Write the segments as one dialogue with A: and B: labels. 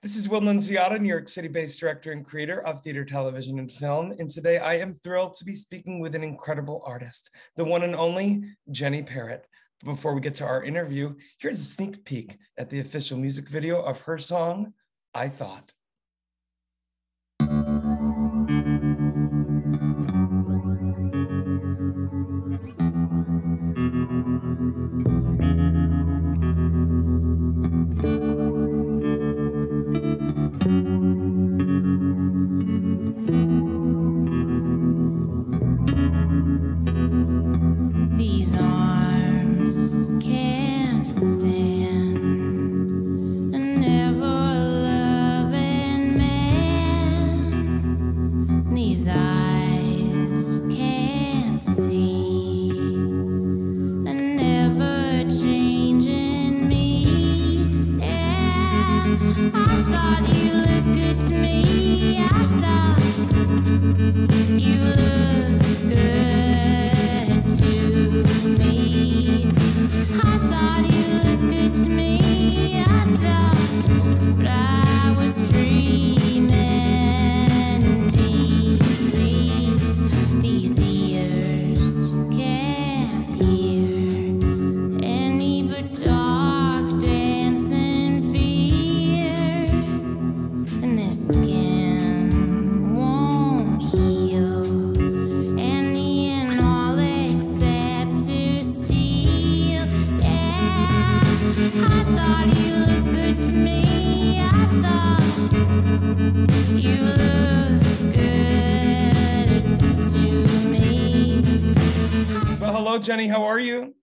A: This is Will Nunziata, New York City-based director and creator of theater, television, and film. And today I am thrilled to be speaking with an incredible artist, the one and only Jenny Parrott. But before we get to our interview, here's a sneak peek at the official music video of her song, I Thought.
B: These arms can't stand an ever-loving man. These eyes can't see an ever-changing me. Yeah, I thought you looked good to me. I thought you looked good. I thought you looked good to me. I thought, but I was dreaming deeply. These ears can't hear any but dark dancing fear, and this skin won't heal any and all except to steal. I thought you looked good to me. I thought you looked good to me.
A: Well, hello, Jenny. How are you?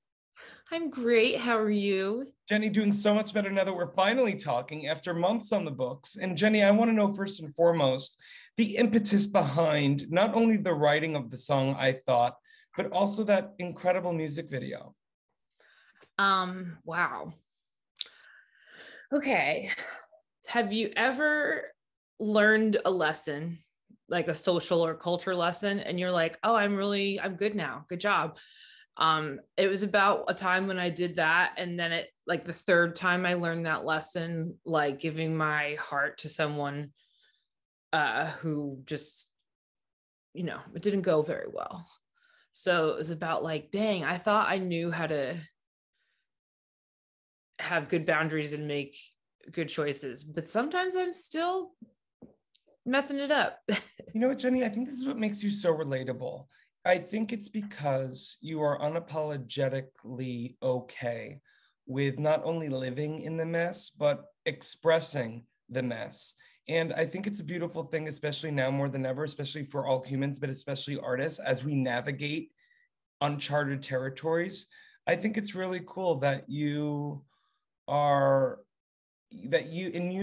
C: I'm great. How are you?
A: Jenny, doing so much better now that we're finally talking after months on the books. And Jenny, I want to know first and foremost, the impetus behind not only the writing of the song, I Thought, but also that incredible music video.
C: Wow. Okay. Have you ever learned a lesson, like a social or culture lesson, and you're like, oh, I'm good now. Good job. It was about a time when I did that. And then it, like the third time I learned that lesson, like giving my heart to someone who just, it didn't go very well. So it was about like, dang, I thought I knew how to have good boundaries and make good choices, but sometimes I'm still messing it up.
A: You know what, Jenny? I think this is what makes you so relatable. I think it's because you are unapologetically okay with not only living in the mess, but expressing the mess. And I think it's a beautiful thing, especially now more than ever, especially for all humans, but especially artists, as we navigate uncharted territories. I think it's really cool that you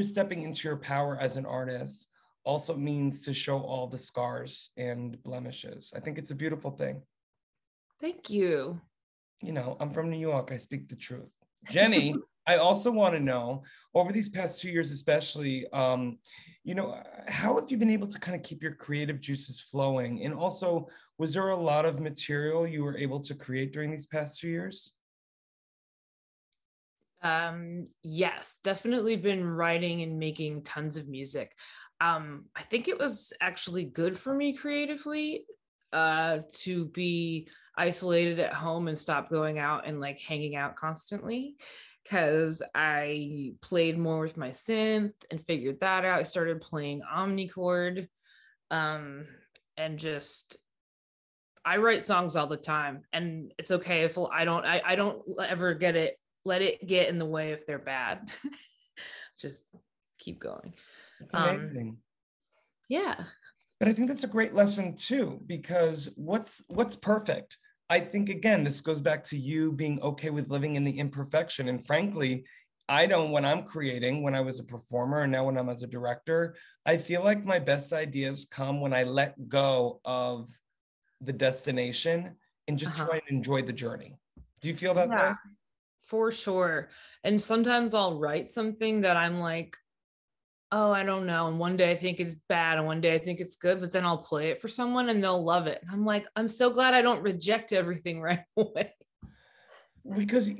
A: stepping into your power as an artist also means to show all the scars and blemishes. I think it's a beautiful thing.
C: Thank you.
A: I'm from New York. I speak the truth. Jenny, I also want to know, over these past 2 years especially, how have you been able to kind of keep your creative juices flowing? And also, was there a lot of material you were able to create during these past 2 years?
C: Yes, definitely been writing and making tons of music. I think it was actually good for me creatively to be isolated at home and stop going out and like hanging out constantly, because I played more with my synth and figured that out. I started playing omnichord, and just I write songs all the time, and it's okay if I don't ever let it get in the way if they're bad. Just keep going.
A: It's amazing.
C: Yeah.
A: But I think that's a great lesson too, because what's perfect? I think, again, this goes back to you being okay with living in the imperfection. And frankly, when I'm creating, when I was a performer and now when I'm as a director, I feel like my best ideas come when I let go of the destination and just try and enjoy the journey. Do you feel that way?
C: For sure. And sometimes I'll write something that I'm like, oh, I don't know. And one day I think it's bad and one day I think it's good, but then I'll play it for someone and they'll love it. And I'm like, I'm so glad I don't reject everything right away.
A: Because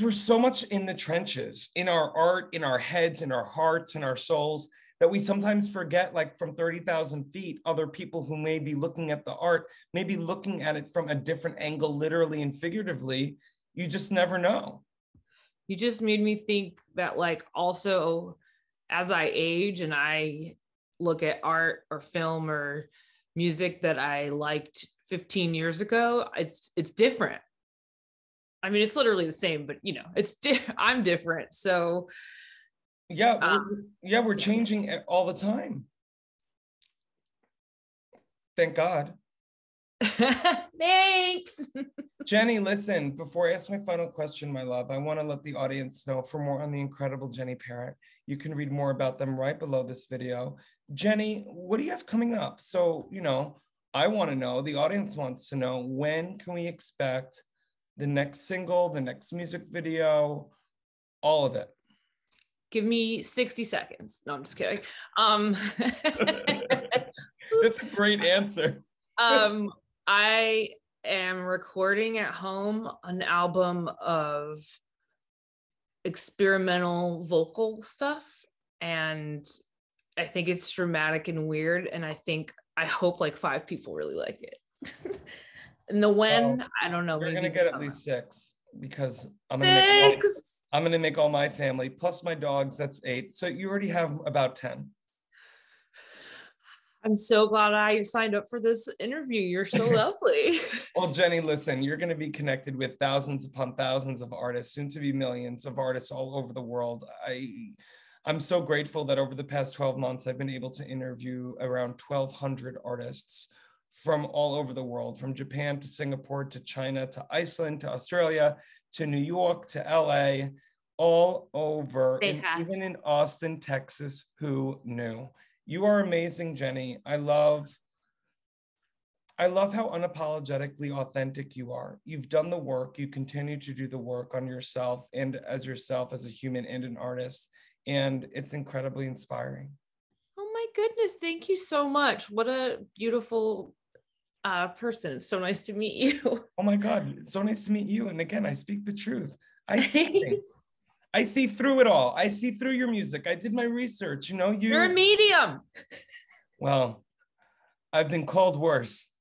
A: we're so much in the trenches, in our art, in our heads, in our hearts, in our souls, that we sometimes forget, like from 30,000 feet, other people who may be looking at the art, may be looking at it from a different angle, literally and figuratively. You just never know.
C: You just made me think that, like, also as I age and I look at art or film or music that I liked 15 years ago, it's different. I mean, it's literally the same, but you know, I'm different. So
A: Yeah, we're changing all the time. Thank God.
C: Thanks.
A: Jenny, listen, before I ask my final question, my love, I want to let the audience know, for more on the incredible Jenny Parrott, you can read more about them right below this video. Jenny, what do you have coming up? So, you know, I want to know, the audience wants to know, when can we expect the next single, the next music video, all of it?
C: Give me 60 seconds. No, I'm just kidding.
A: That's a great answer.
C: I am recording at home an album of experimental vocal stuff, and I think it's dramatic and weird, and I hope like 5 people really like it. And the when, I don't know.
A: You're
C: maybe
A: gonna get at least 6, because I'm gonna make all my family plus my dogs. That's 8. So you already have about 10.
C: I'm so glad I signed up for this interview. You're so lovely.
A: Well, Jenny, listen, you're going to be connected with thousands upon thousands of artists, soon to be millions of artists all over the world. I'm so grateful that over the past 12 months, I've been able to interview around 1,200 artists from all over the world, from Japan to Singapore to China to Iceland to Australia to New York to LA, all over, and even in Austin, Texas. Who knew? You are amazing, Jenny. I love how unapologetically authentic you are. You've done the work. You continue to do the work on yourself and as yourself as a human and an artist. And it's incredibly inspiring.
C: Oh my goodness. Thank you so much. What a beautiful person. It's so nice to meet you.
A: Oh my God. It's so nice to meet you. And again, I speak the truth. I see things. I see through it all. I see through your music. I did my research. You know,
C: you're a medium.
A: Well, I've been called worse.